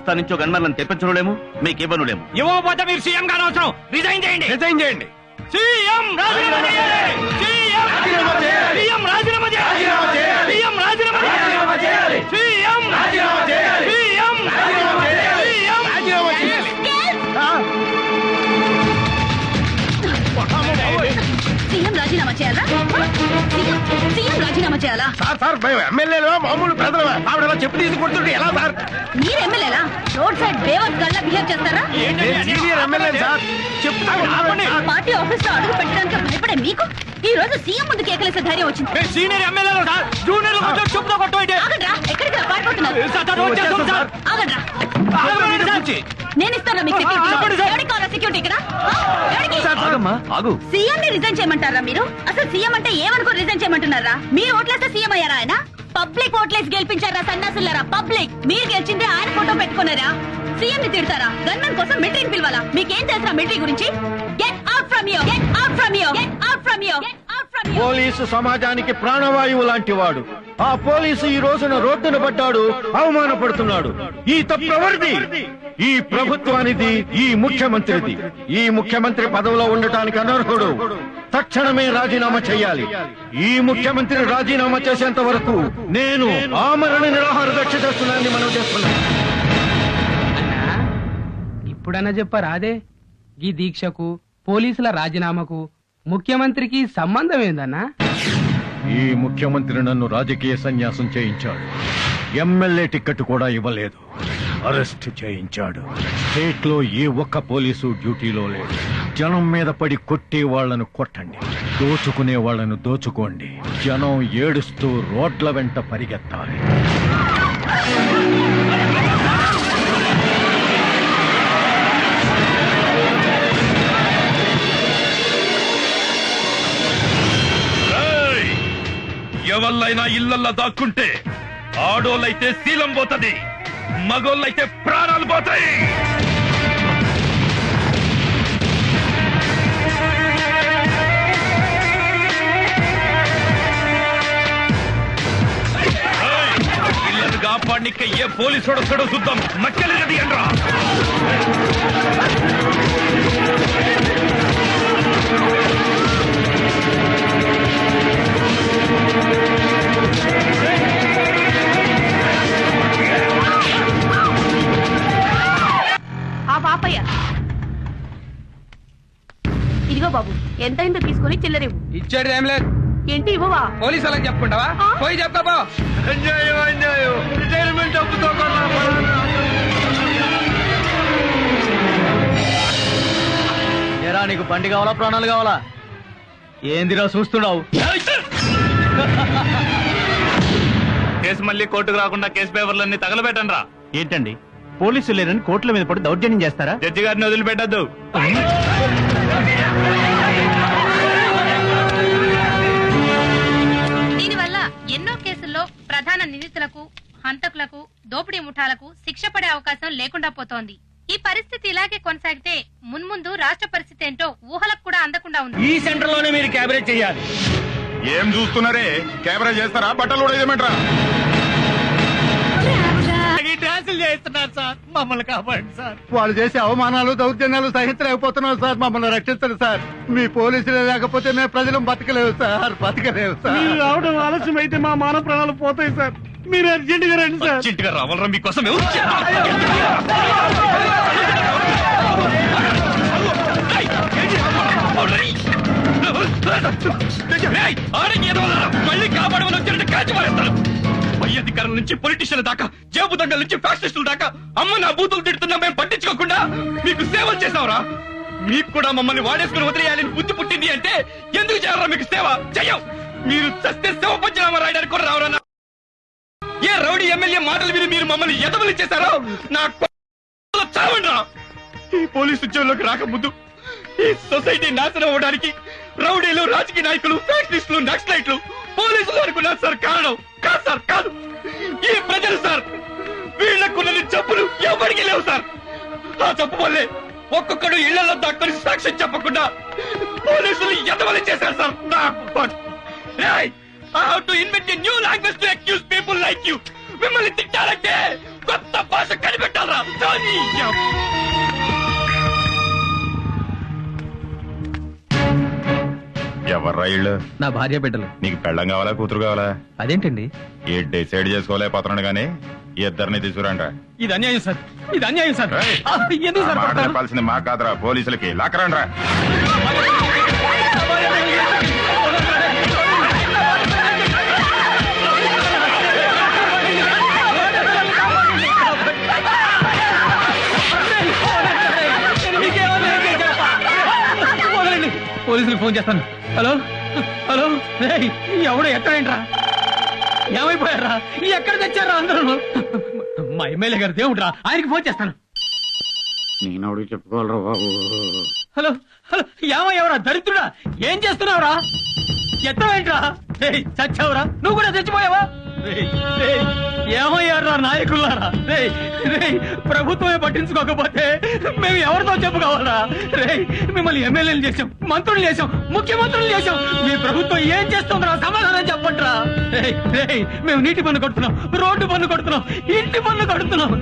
నుంచో గన్మర్లను తెప్పించలేము, మీకు ఇవ్వనులేము. ఇవ్వకపోతే మీరు సీఎం గారు అవసరం రిజైన్ చేయండి. రిజైన్ చేయండి. సీఎం రాజీనామా చేయాలి. సీఎం రాజీనామా చేయాలి. సీఎం రాజీనామా చేయాలి. సీఎం రాజీనామా చేయాలి. సీఎం రాజీనామా చేయాలి. సీఎం రాజీనామా చేయాలి. సీఎం రాజీనామా చేయాలి. సీఎం రాజీనామా చేయాలా? సీఎం రాజీనామా చేయాలా? సార్ మేము ఎమ్మెల్యేలు మామూలు ప్రజలు. ఆవిడ చెప్పు తీసుకుంటుంటే ఎలా సార్? మీరు ఎమ్మెల్యేలా? రోడ్ సైడ్ బేవత్ గల్లా బిహేవ్ చేస్తారా? Senior MLA sir. Party office లో అడుగు పెట్టడానికి భయపడే మీకు ఈ రోజు సీఎం ముందు కేకలేసే ధైర్యం వచ్చింది. సీనియర్ ఎమ్మెల్యేలు సార్, జూనియర్ చెప్పుతో కొట్టు. ఆగండ్రా, ఎక్కడికి పారిపోతున్నారు? ఆగండ్రా, నేను ఇస్తాను మీకు సెక్యూరిటీ. ఎవరికి కావాలా సెక్యూరిటీ ఇక్కడ? సీఎం ని రిజైన్ చేయమంటారా మీరు? అసలు సీఎం అంటే ఏమనుకో రిజైన్ చేయమంటున్నారా? మీరు ఓట్లేస్తే సీఎం అయ్యారా ఆయన? పబ్లిక్ ఓట్లేసి గెలిపించారా సన్నాసులారా? పబ్లిక్ మీరు గెలిచిందే ఆయన ఫోటో పెట్టుకున్నారా? సీఎం ని తిడతారా? గన్మెన్ కోసం మిలిటరీని పిలవాలా? మీకేం తెలుసా మిలిటరీ గురించి? Get out from here. Get out from here. Get out from here. Get out from here. Police సమాజానికి ప్రాణవాయువు లాంటి వాడు. ఆ పోలీసు ఈ రోజున రోడ్డున పడ్డాడు, అవమానపడుతున్నాడు. ఈ తప్పు ఎవరిది? ఈ ప్రభుత్వానిది, ఈ ముఖ్యమంత్రిది. ఈ ముఖ్యమంత్రి పదవిలో ఉండటానికి అనర్హుడు. తక్షణమే రాజీనామా చేయాలి. ఈ ముఖ్యమంత్రి రాజీనామా చేసేంత వరకు నేను ఆమరణ నిరాహార దీక్ష చేస్తున్నానని మనం చేస్తున్నాం. ఇప్పుడన్నా చెప్పారా అదే? ఈ దీక్షకు, పోలీసుల రాజీనామాకు ముఖ్యమంత్రికి సంబంధం ఏందన్నా? ఈ ముఖ్యమంత్రి నన్ను రాజకీయ సన్యాసం చేయించాడు. ఎమ్మెల్యే టికెట్ కూడా ఇవ్వలేదు. అరెస్ట్ చేయించాడు. స్టేట్ లో ఏ ఒక్క పోలీసు డ్యూటీలో లేడు. జనం మీద పడి కొట్టే వాళ్లను కొట్టండి, దోచుకునే వాళ్లను దోచుకోండి. జనం ఏడుస్తూ రోడ్ల వెంట పరిగెత్తాలి. ఎవళ్ళైనా ఇళ్లల్లో దాక్కుంటే ఆడోళ్ళైతే శీలం పోతుంది, మగోళ్ళైతే ప్రాణాలు పోతాయి. ఇళ్లను కాపాడిక ఏ పోలీసు వస్తాడో చూద్దాం. మక్కలు గది అండ్రా. పాపయ్య ఇదిగో బాబు, ఎంతైందో తీసుకుని చిల్లరేవు. ఇచ్చేది ఏం లేదు. ఏంటి ఇవ్వవా? పోలీసు వాళ్ళకి చెప్పుకుంటావా? పోయి చెప్తావా? రిటైర్మెంట్ డబ్బుతో ఎరా, నీకు బండి కావాలా, ప్రాణాలు కావాలా? ఏందిరా చూస్తున్నావు? కేసు మళ్ళీ కోర్టుకు రాకుండా కేసు పేపర్లన్నీ తగలబెట్టండి రా. ఏంటండి, పోలీసులు లేరని కోర్టుల మీద పడి దౌర్జన్యం చేస్తారా? జడ్జి గారిని వదిలిపెట్టద్దు. దీనివల్ల ఎన్నో కేసుల్లో ప్రధాన నిందితులకు, హంతకులకు, దోపిడీ ముఠాలకు శిక్ష పడే అవకాశం లేకుండా పోతోంది. ఈ పరిస్థితి ఇలాగే కొనసాగితే మున్ముందు రాష్ట్ర పరిస్థితి ఏంటో ఊహలకు కూడా అందకుండా ఉంది. ఈ సెంటర్ లోనే మీరు క్యాబినెట్ చేయాలి. ఏం చూస్తున్నారే? కెమెరా చేస్తారా? బట్టలు కూడా ఇదేమంటారా? డ్యాన్సులు చేస్తున్నారు సార్, మమ్మల్ని కాపాడండి సార్. వాళ్ళు చేసే అవమానాలు, దౌర్జన్యాలు సహించలేకపోతున్నాం సార్. మమ్మల్ని రక్షించండి సార్. మీ పోలీసులే లేకపోతే మేము ప్రజలు బతకలేవు సార్, బతకలేవు సార్. మీరు రావడం ఆలస్యం అయితే మా మానవ ప్రాణాలు పోతాయి సార్. మీరు అర్జెంట్ గా రండి సార్. అర్జెంట్ గా రావాలరా మీకోసం. మళ్ళీ కాపాడమని వచ్చారంటే కాల్చి మారేస్తారు. పై అధికారుల నుంచి పొలిటీషియన్ల దాకా, జేబు దండల నుంచి ఫ్యాక్షనిస్టుల దాకా అమ్మ నా బూతులు తిడుతున్నా మేము పట్టించుకోకుండా మీకు సేవలు చేసావురా. మీకు కూడా మమ్మల్ని వాడేసుకుని వదిలేయాలని బుద్ధి పుట్టింది అంటే ఎందుకు చేయాలరా మీకు సేవ? చెయ్యం. మీరు చస్తే సేవ పంచనామా రాయడానికి కూడా రావరా? ఏ రౌడీ ఎమ్మెల్యే మాటలు విని మీరు మమ్మల్ని ఎదవలు చేశారో నా చావండ్రా. ఈ పోలీసు ఉద్యోగంలోకి రాకముందు ఈ సొసైటీ నాశనం అవ్వడానికి రౌడీలు, రాజకీయ నాయకులు, ఫ్యాక్షనిస్టులు, నక్సలైట్లు, పోలీసులు అనుకున్నారు సార్. కారణం కాదు సార్, కాదు. ఈ ప్రజలు సార్. వీళ్లకున్న జబ్బులు ఎవరికి లేవు సార్. ఆ జబ్బు వల్లే ఒక్కొక్కడు ఇళ్లలో దాక్కుని సాక్ష్యం చెప్పకుండా పోలీసులు ఎదవలు చేశారు sir. I have to invent a new language to accuse people like you. మిమ్మల్ని తిట్టాలంటే కొత్త భాష కనిపెట్టాలరా. ఎవర్రా ఇళ్ళు? నా భార్య బిడ్డలు. నీకు పెళ్ళం కావాలా కూతురు కావాలా? అదేంటండి? ఏ డిసైడ్ చేసుకోలేకపోతున్నాడు గానీ ఇద్దరిని తీసుకురండ్రా. ఇది అన్యాయం సార్, ఇది అన్యాయం సార్. ఏయ్, ఎందుకు సార్ మాట కొడతారు? చెప్పాల్సింది మా కాదురా, పోలీసులకి. లాక్కరండ్రా. పోలీసులకు ఫోన్ చేస్తాను. హలో హలో, రేయ్, ఎవడో ఎక్కడేంట్రా? ఏమైపోయారా? ఎక్కడ తెచ్చారా అందరూ? మా ఎమ్మెల్యే గారు దేవుడ్రా, ఆయనకి ఫోన్ చేస్తాను. నేను చెప్పుకోవాలరా బాబు. హలో హలో, ఏమయ్యావరా దరిద్రుడా? ఏం చేస్తున్నావురా? ఎత్తవేంట్రా? చచ్చావురా? నువ్వు కూడా చచ్చిపోయావా? ఏమయ్యారా నాయకులారా? ప్రభుత్వమే పట్టించుకోకపోతే మేము ఎవరితో చెప్పుకోవాలరా? మిమ్మల్ని ఎమ్మెల్యేలు చేశాం, మంత్రులు చేశాం, ముఖ్యమంత్రులు చేశాం. మీ ప్రభుత్వం ఏం చేస్తుందిరా? సమాధానం చెప్పండిరా. మేము నీటి పన్ను కడుతున్నాం, రోడ్డు పన్ను కడుతున్నాం, ఇంటి పన్ను కడుతున్నాం.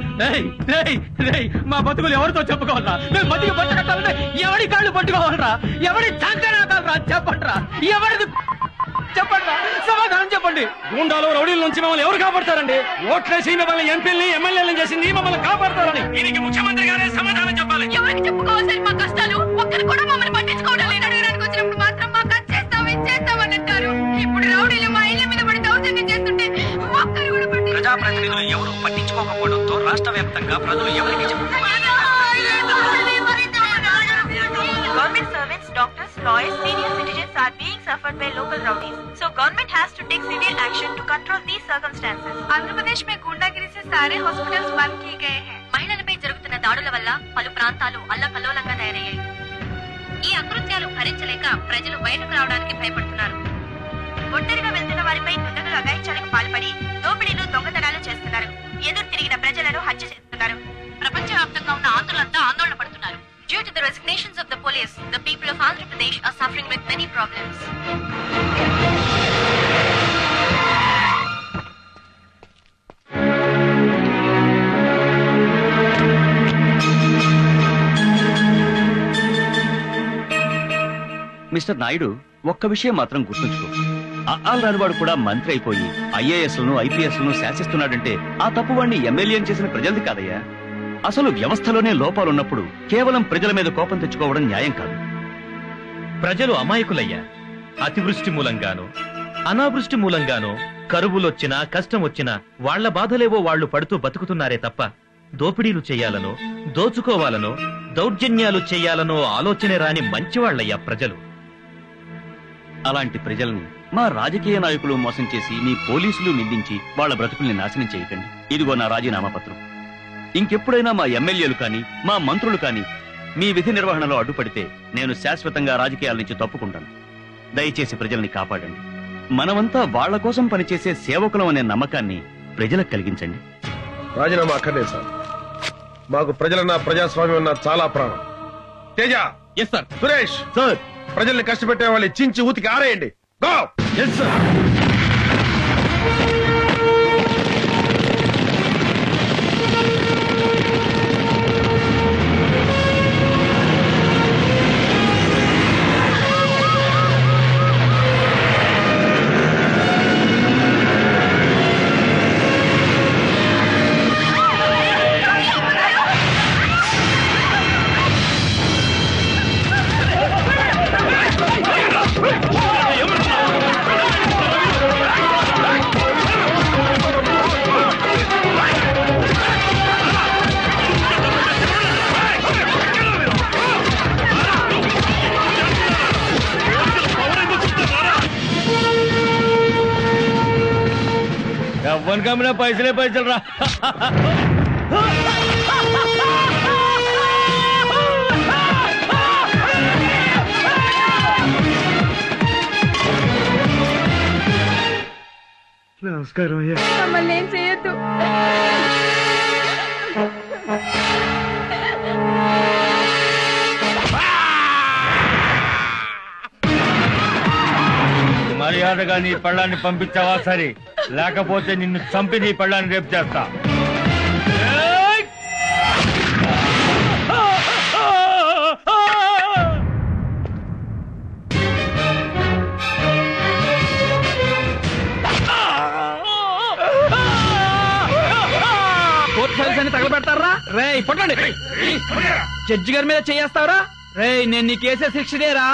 మా బతుకులు ఎవరితో చెప్పుకోవాలరా? మేము బతికి బట్ట కట్టాలంటే ఎవరి కాళ్ళు పట్టుకోవాలరా? ఎవరి చంకరా చెప్పండిరా. ఎవరిది చెప్పండి, సమాధానం చెప్పండి. గుండాలు రౌడీల నుంచి మమ్మల్ని ఎవరు కాపాడతారండి? ఓట్లేసి మిమ్మల్ని ఎంపీలని ఎమ్మెల్యేలను చేసింది మమ్మల్ని కాపాడతారని దీనికి ముఖ్యమంత్రి గారే సమాధానం చెప్పాలి. ఎవరికి చెప్పుకోవాలి మా కష్టాలు? ఒక్కరు కూడా మమ్మల్ని పట్టించుకోవడం లేదు. అడగడానికి వచ్చినప్పుడు మాత్రం మాకు అది చేస్తాం, ఇది చేస్తామని అంటారు. ఇప్పుడు రౌడీలు మా ఇళ్ల మీద పడి దౌర్జన్యం చేస్తుంటే ఒక్కరు కూడా ప్రజాప్రతినిధులు ఎవరు పట్టించుకోకపోవడంతో రాష్ట్ర వ్యాప్తంగా ప్రజలు ఎవరికి Government servants, doctors, lawyers, senior citizens are being suffered by local rowdies. So government has to take severe action to control these circumstances. Andhra Pradesh में गुंडागिरी से सारे हॉस्पिटल्स बंद किए गए हैं. మహిళలపై జరుగుతున్న దాడుల వల్ల పలు ప్రాంతాలు అల్లకల్లోలంగా తయారయ్యాయి. ఈ అకృత్యాలు భరించలేక ప్రజలు బయటకు రావడానికి భయపడుతున్నారు. ఒంటరిగా వెళ్తున్న వారిపై దుండగులు అగాయిత్యాలకు పాల్పడి దోపిడీలు, దొంగతనాలు చేస్తున్నారు. ఎదురు తిరిగిన ప్రజలను హత్య చేస్తున్నారు. ప్రపంచవ్యాప్తంగా ఉన్న ఆంధ్రులంతా ఆందోళన పడుతున్నారు. Due to the resignations of the police, the people of Andhra Pradesh are suffering with many problems. Mister Naidu, ఒక్క విషయం మాత్రం గుర్తుంచుకో. రానివాడు కూడా మంత్రి అయిపోయి ఐఏఎస్లను, ఐపీఎస్లను శాసిస్తున్నాడంటే ఆ తప్పు వాడిని ఎమ్మెల్యే చేసిన ప్రజలది కాదయ్యా. అసలు వ్యవస్థలోనే లోపాలున్నప్పుడు కేవలం ప్రజల మీద కోపం తెచ్చుకోవడం న్యాయం కాదు. ప్రజలు అమాయకులయ్యా. అతివృష్టి మూలంగానో, అనావృష్టి మూలంగానో కరువులొచ్చినా, కష్టం వచ్చినా వాళ్ల బాధలేవో వాళ్లు పడుతూ బతుకుతున్నారే తప్ప దోపిడీలు చెయ్యాలనో, దోచుకోవాలనో, దౌర్జన్యాలు చెయ్యాలనో ఆలోచనే రాని మంచివాళ్లయ్యా ప్రజలు. అలాంటి ప్రజల్ని మా రాజకీయ నాయకులు మోసం చేసి మీ పోలీసులు నిందించి వాళ్ల బ్రతుకుల్ని నాశనం చేయకండి. ఇదిగో నా రాజీనామా పత్రం. ఇంకెప్పుడైనా మా ఎమ్మెల్యేలు కానీ, మా మంత్రులు కానీ మీ విధి నిర్వహణలో అడ్డుపడితే నేను శాశ్వతంగా రాజకీయాల నుంచి తప్పుకుంటాను. దయచేసి ప్రజల్ని కాపాడండి. మనమంతా వాళ్ల కోసం పనిచేసే సేవకులం అనే నమ్మకాన్ని ప్రజలకు కలిగించండి. రాజీనామా అక్కర్లేదు సార్. మాకు ప్రజలన్నా, ప్రజాస్వామ్యం అన్నా చాలా ప్రాణం. Teja, yes sir. Suresh sir, ప్రజల్ని కష్టపెట్టే వాళ్ళు చించి ఊతికి ఆరేయండి. గో. Yes sir. ఎవ్వని కమ్మినా పైసలే పైసలు రా. నమస్కారం అయ్యా. మమ్మల్ని ఏం చేయొద్దు. మర్యాదగా నీ పెళ్ళాన్ని పంపించావా సరే, లేకపోతే నిన్ను చంపి నీ పెళ్ళాన్ని రేపు చేస్తా. ఫైల్స్ అన్ని తగలబెడతారా రే పట్టండి జడ్జి గారి మీద చేస్తావరా రే నేను నీ కేసే శిక్షదేరా